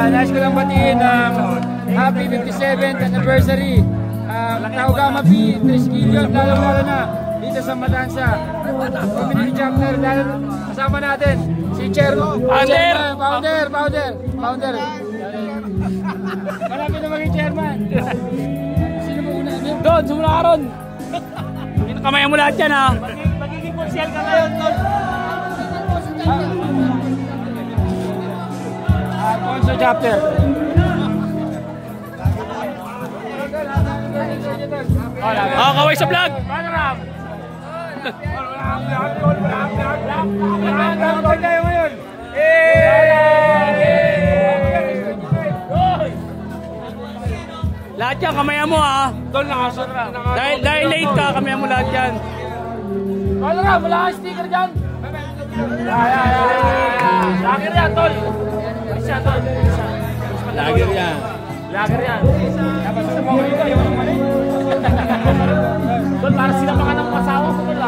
Nais ko lang batiin happy 57th anniversary. Taugama P, Triskelion, lalo na dito sa Matanza. Community chapter, kasama natin si Founder. Malapit na maging chairman. Sino mo una? Doon, sumula ka ron. Kamayan mo lahat yan, ha? Magiging konsyel ka ngayon, Tol. Conso chapter. Kaway sa vlog. Wala tayo ngayon. Lahat yan, kamayan mo, ha? Tol, nakasun na. Dahil late ka, kamayan mo lahat yan. Wala ka sticker dyan. Lager yan, Tol. Isa, Tol. Lager yan. Lager yan. Tol, para sila mga ng masawa ko, Tol.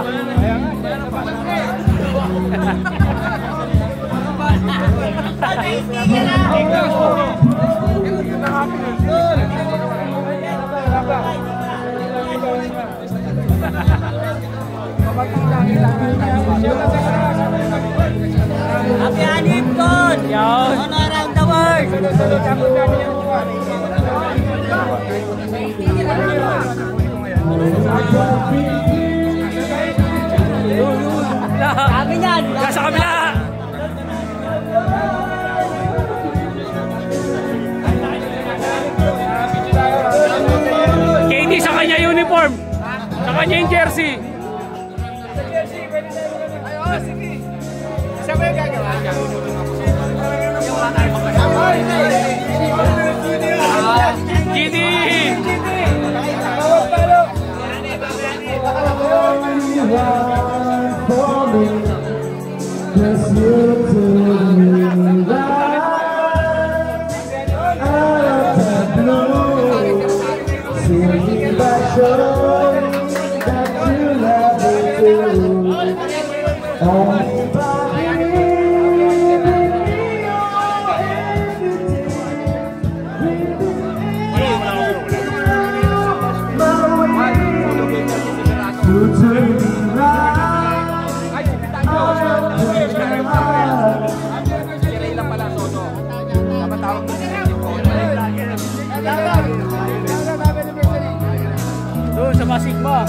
Happy Anip, Tol! On around the world! Amin yan! Sa kabila! KD sa kanya uniform. Sa kanya yung jersey. Sige. Isa ba yung gagawa? GD! Doon sa Masigma.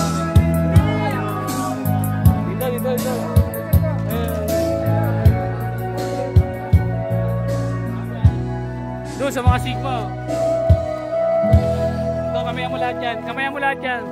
Dito. Doon sa mga Sigma. Ito, kamayan mo lahat yan.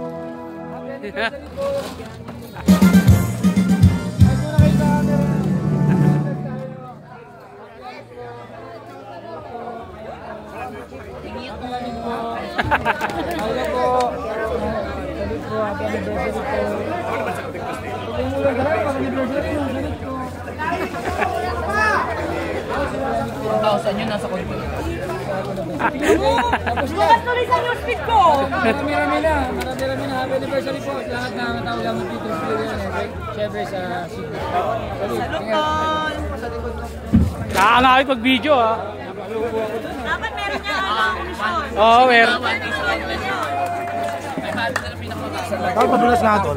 Yun nasa konti. Bukas tuloy sa news feed ko! Marami na. Happy anniversary po. Lahat na ang tao lamang dito. Siyempre sa Sigma. Salud, Tol! Nakakangakit pag-video, ha? Dapat meron niya komisyon. Oo, meron. May komisyon. Padulas nga, Tol.